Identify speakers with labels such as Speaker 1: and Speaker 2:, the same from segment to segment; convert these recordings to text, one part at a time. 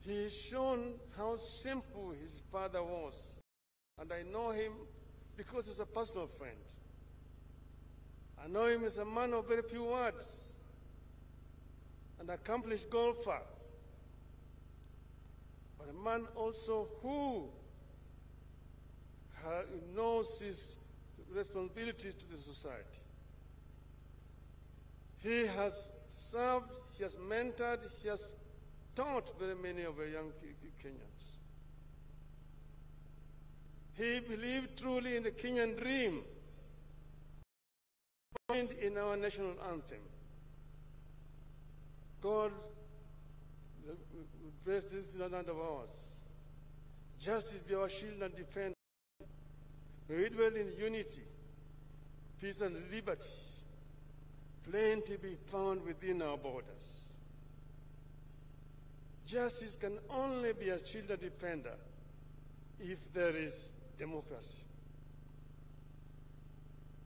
Speaker 1: He has shown how simple his father was. And I know him because he's a personal friend. I know him as a man of very few words, an accomplished golfer, but a man also who knows his responsibilities to the society. He has served, he has mentored, he has taught very many of the young Kenyans. He believed truly in the Kenyan dream, in our national anthem. God, bless this land of ours. Justice be our shield and defense. May we dwell in unity, peace and liberty. Plenty be found within our borders. Justice can only be a shield and defender if there is democracy.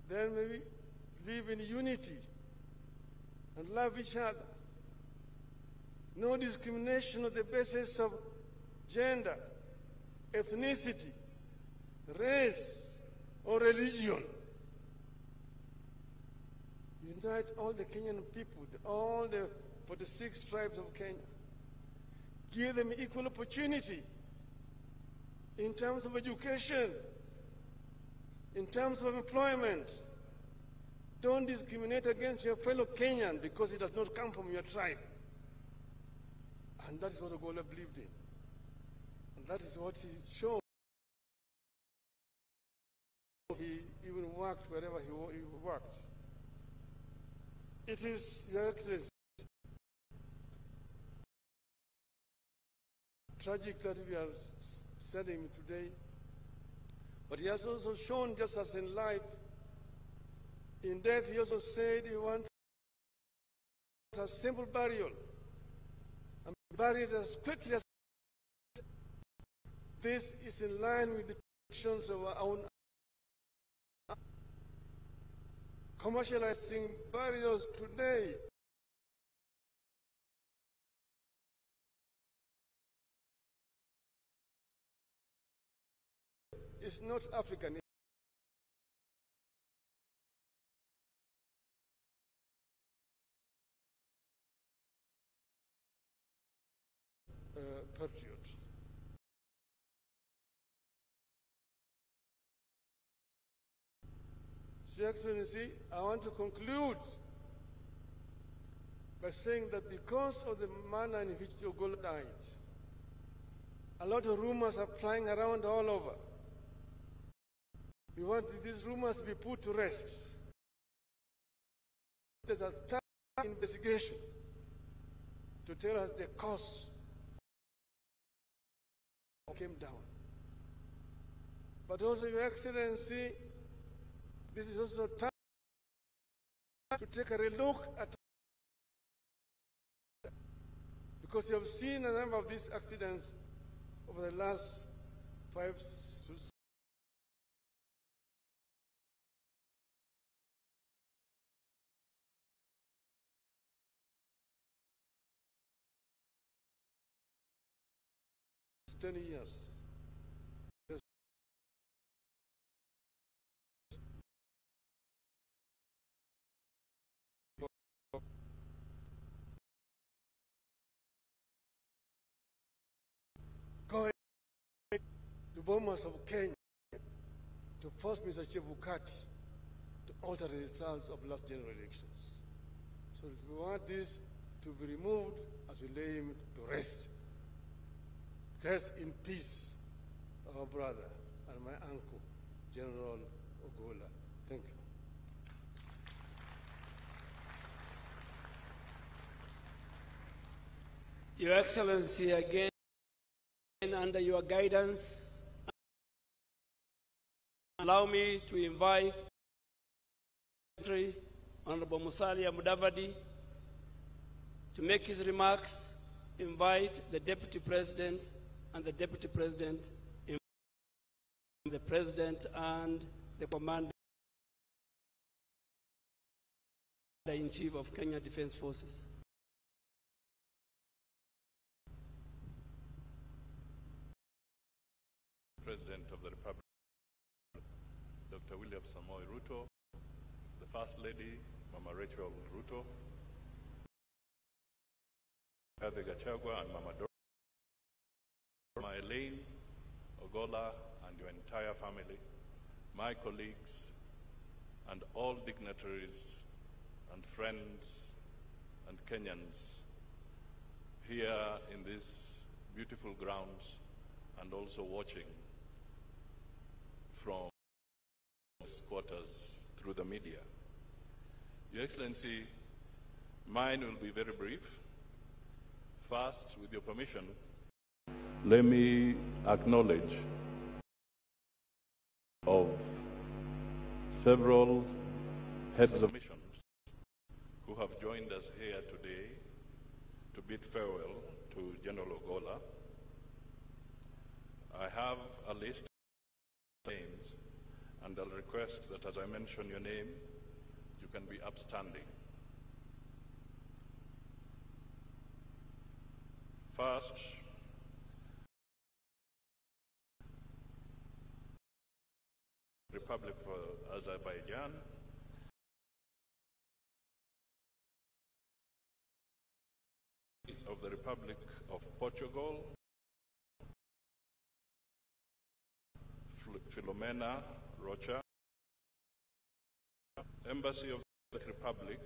Speaker 1: Then may we live in unity and love each other. No discrimination on the basis of gender, ethnicity, race, or religion. Unite all the Kenyan people, all the 46 tribes of Kenya. Give them equal opportunity in terms of education, in terms of employment. Don't discriminate against your fellow Kenyan because he does not come from your tribe. And that is what Ogolla believed in. And that is what he showed. He even worked wherever he worked. It is, Your Excellency, tragic that we are studying today, but he has also shown, just as in life, in death he also said he wants a simple burial, and buried as quickly as this is in line with the traditions of our own. Commercializing burials today is not African. Patriot. Your Excellency, I want to conclude by saying that because of the manner in which Ogolla died, a lot of rumors are flying around all over. We want these rumors to be put to rest. There's a thorough investigation to tell us the cause came down. But also, Your Excellency, this is also time to take a look at, because you have seen a number of these accidents over the last 5 to 10 years. Going the bombers of Kenya to force Mr. Chebukati to alter the results of last general elections. So we want this to be removed as we lay him to rest. Rest in peace, our brother and my uncle, General Ogolla. Thank you.
Speaker 2: Your Excellency, again, under your guidance, allow me to invite Honorable Musalia Mudavadi to make his remarks, invite the Deputy President and the Deputy President, the President and the Commander-in-Chief of Kenya Defense Forces.
Speaker 3: William Samoei Ruto, the First Lady, Mama Rachel Ruto, Rigathi Gachagua and Mama Dora, Mama Elaine, Ogolla and your entire family, my colleagues, and all dignitaries and friends and Kenyans here in these beautiful grounds and also watching from quarters through the media. Your Excellency, mine will be very brief. First, with your permission, let me acknowledge of several heads of missions who have joined us here today to bid farewell to General Ogolla. I have a list of names, and I'll request that as I mention your name, you can be upstanding. First, Republic for Azerbaijan, of the Republic of Portugal, Filomena Rocha, Embassy of the Republic,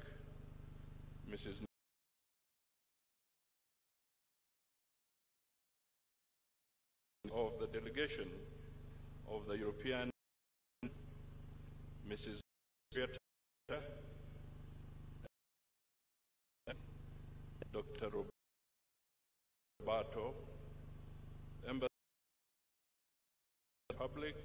Speaker 3: Mrs. of the delegation of the European, Mrs. Dr. Roberto, Embassy of the Republic,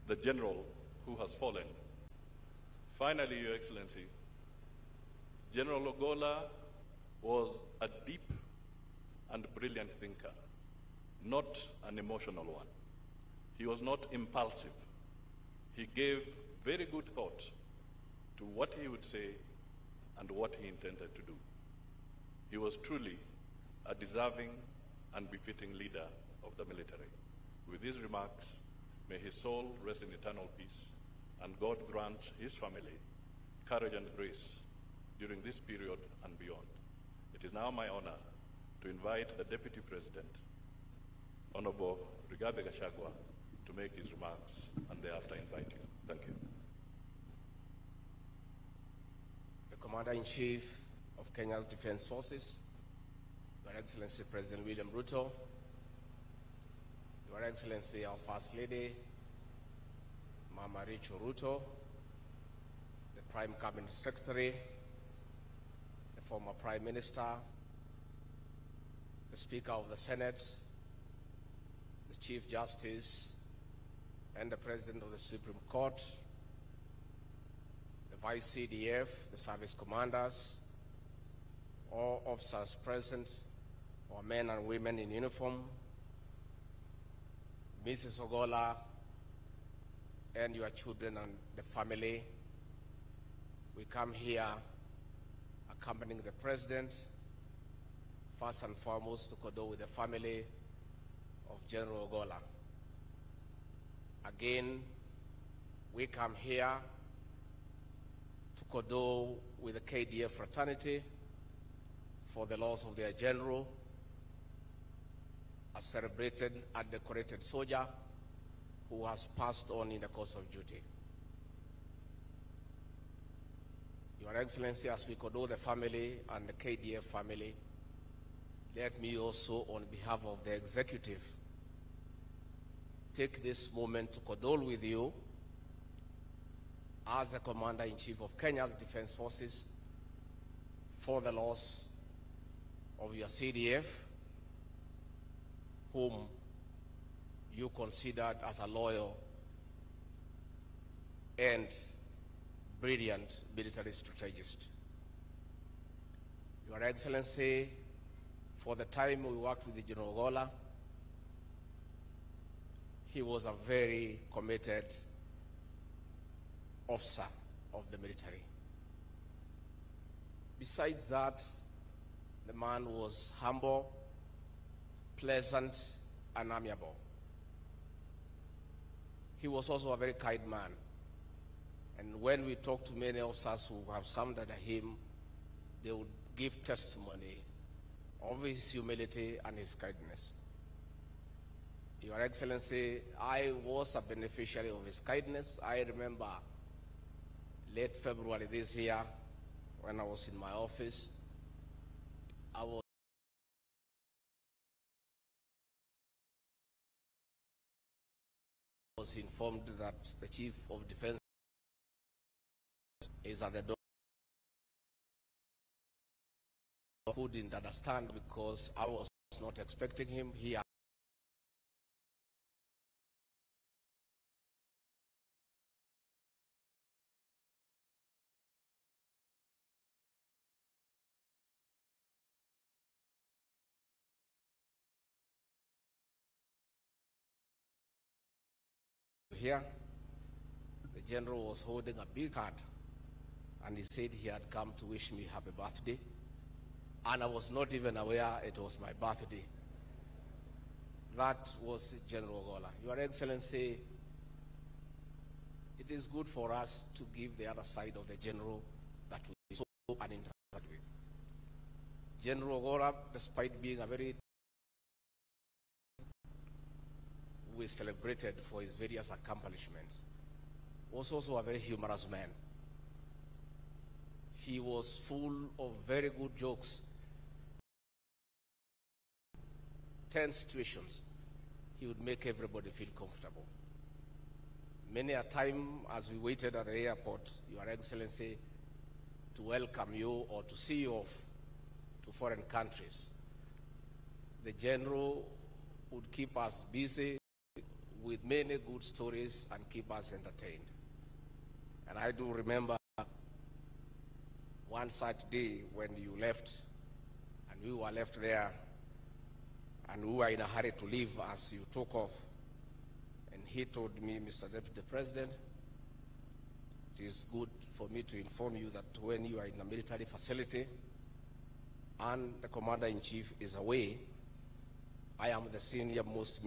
Speaker 3: the general who has fallen. Finally, Your Excellency, General Ogolla was a deep and brilliant thinker, not an emotional one. He was not impulsive. He gave very good thought to what he would say and what he intended to do. He was truly a deserving and befitting leader of the military. With these remarks, may his soul rest in eternal peace, and God grant his family courage and grace during this period and beyond. It is now my honor to invite the Deputy President, Honorable Rigathi Gachagua, to make his remarks, and thereafter invite you. Thank you.
Speaker 4: The Commander-in-Chief of Kenya's Defense Forces, Your Excellency President William Ruto, Your Excellency our First Lady, Mama Rachel Ruto, the Prime Cabinet Secretary, the former Prime Minister, the Speaker of the Senate, the Chief Justice, and the President of the Supreme Court, the Vice CDF, the service commanders, all officers present, our men and women in uniform, Mrs. Ogolla, and your children and the family. We come here accompanying the President, first and foremost to condole with the family of General Ogolla. Again, we come here to condole with the KDF fraternity for the loss of their general, a celebrated and decorated soldier who has passed on in the course of duty. Your Excellency, as we condole the family and the KDF family, let me also, on behalf of the executive, take this moment to condole with you as the Commander-in-Chief of Kenya's Defense Forces for the loss of your CDF, whom you considered as a loyal and brilliant military strategist. Your Excellency, for the time we worked with General Ogolla, he was a very committed officer of the military. Besides that, the man was humble, pleasant, and amiable. He was also a very kind man. And when we talk to many officers who have served under him, they would give testimony of his humility and his kindness. Your Excellency, I was a beneficiary of his kindness. I remember late February this year, when I was in my office, I was informed that the Chief of Defense is at the door. I couldn't understand because I was not expecting him here. Here, the general was holding a big card, and he said he had come to wish me happy birthday, and I was not even aware it was my birthday. That was General Ogolla. Your Excellency, it is good for us to give the other side of the general that we saw and interacted with. General Ogolla, despite being a very we celebrated for his various accomplishments, was also a very humorous man. He was full of very good jokes. Tense situations, he would make everybody feel comfortable. Many a time as we waited at the airport, Your Excellency, to welcome you or to see you off to foreign countries, the general would keep us busy with many good stories and keep us entertained. And I do remember one such day when you left, and we were left there, and we were in a hurry to leave as you took off. And he told me, Mr. Deputy President, it is good for me to inform you that when you are in a military facility and the Commander-in-Chief is away, I am the senior most